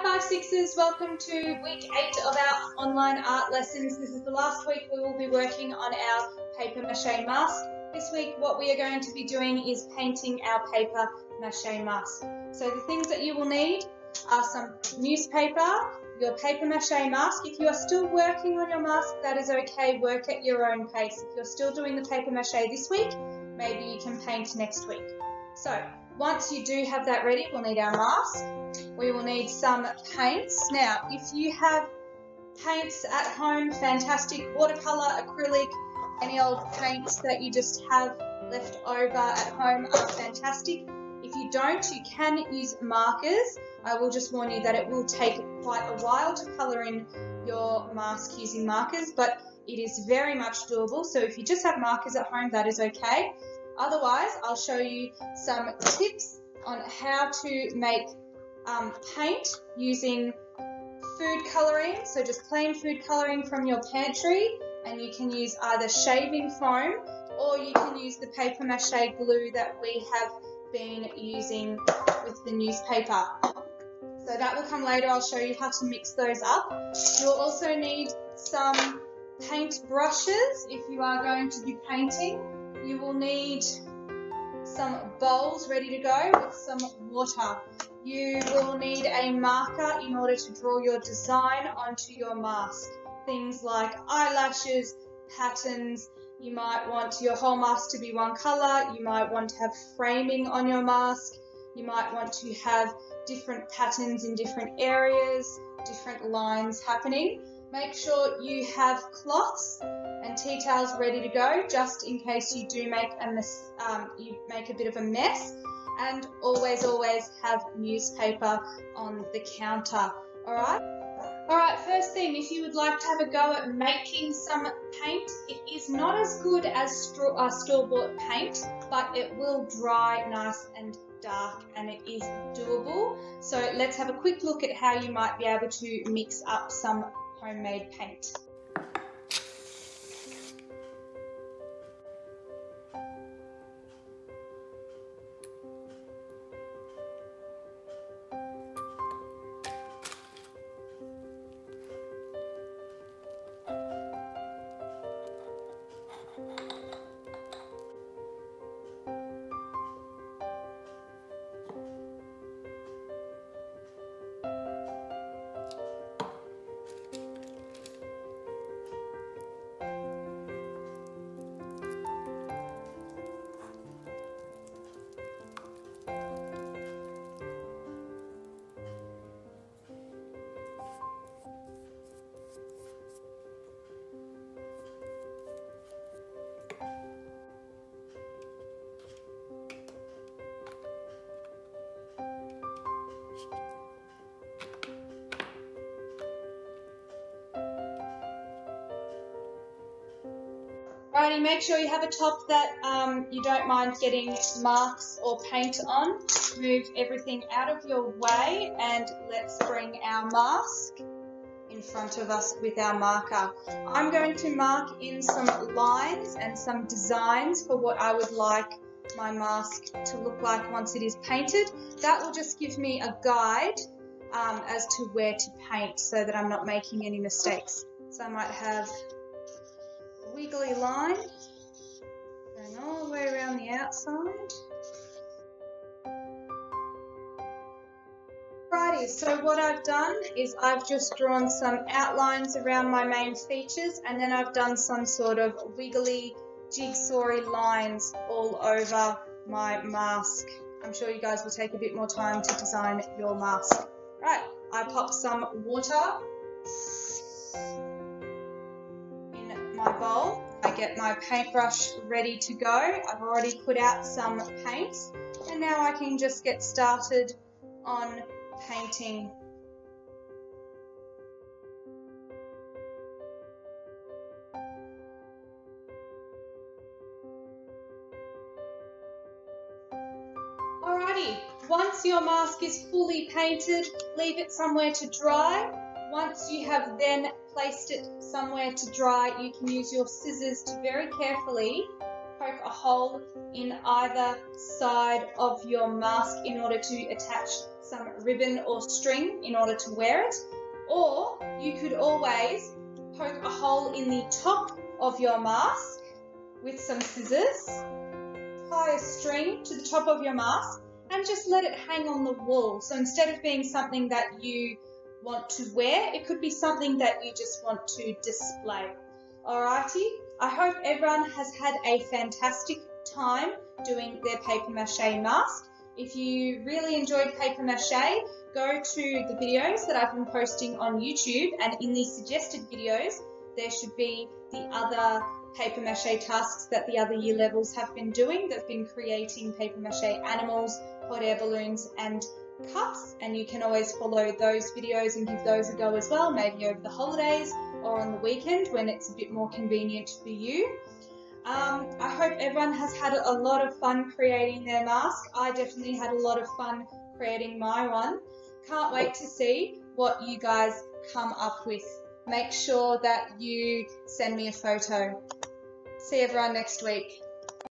Hi 5-6ers, welcome to week 8 of our online art lessons. This is the last week we will be working on our paper mache mask. This week what we are going to be doing is painting our paper mache mask. So the things that you will need are some newspaper, your paper mache mask. If you are still working on your mask, that is okay, work at your own pace. If you're still doing the paper mache this week, maybe you can paint next week. So once you do have that ready, we'll need our mask. We will need some paints. Now, if you have paints at home, fantastic. Watercolour, acrylic, any old paints that you just have left over at home are fantastic. If you don't, you can use markers. I will just warn you that it will take quite a while to colour in your mask using markers, but it is very much doable. So if you just have markers at home, that is okay. Otherwise, I'll show you some tips on how to make paint using food colouring, so just plain food colouring from your pantry, and you can use either shaving foam or you can use the paper mache glue that we have been using with the newspaper. So that will come later. I'll show you how to mix those up. You'll also need some paint brushes if you are going to be painting. You will need some bowls ready to go with some water. You will need a marker in order to draw your design onto your mask. Things like eyelashes, patterns. You might want your whole mask to be one colour. You might want to have framing on your mask. You might want to have different patterns in different areas, different lines happening. Make sure you have cloths and tea towels ready to go, just in case you do make a bit of a mess. And always have newspaper on the counter. Alright, first thing, if you would like to have a go at making some paint, it is not as good as store-bought paint, but it will dry nice and dark and it is doable. So let's have a quick look at how you might be able to mix up some homemade paint. Righty, make sure you have a top that you don't mind getting marks or paint on. Move everything out of your way and let's bring our mask in front of us with our marker. I'm going to mark in some lines and some designs for what I would like my mask to look like once it is painted. That will just give me a guide as to where to paint so that I'm not making any mistakes. So I might have wiggly line going all the way around the outside. Righty, so what I've done is I've just drawn some outlines around my main features, and then I've done some sort of wiggly jigsawy lines all over my mask. I'm sure you guys will take a bit more time to design your mask. Right, I pop some water my bowl. I get my paintbrush ready to go. I've already put out some paints and now I can just get started on painting. Alrighty, once your mask is fully painted, leave it somewhere to dry. Once you have then placed it somewhere to dry, you can use your scissors to very carefully poke a hole in either side of your mask in order to attach some ribbon or string in order to wear it, or you could always poke a hole in the top of your mask with some scissors, tie a string to the top of your mask and just let it hang on the wall. So instead of being something that you want to wear, it could be something that you just want to display. Alrighty, I hope everyone has had a fantastic time doing their paper mache mask. If you really enjoyed paper mache, go to the videos that I've been posting on YouTube, and in the suggested videos there should be the other paper mache tasks that the other year levels have been doing. They've been creating paper mache animals, hot air balloons and cups, and you can always follow those videos and give those a go as well, maybe over the holidays or on the weekend when it's a bit more convenient for you. I hope everyone has had a lot of fun creating their mask. I definitely had a lot of fun creating my one. Can't wait to see what you guys come up with. Make sure that you send me a photo. See everyone next week.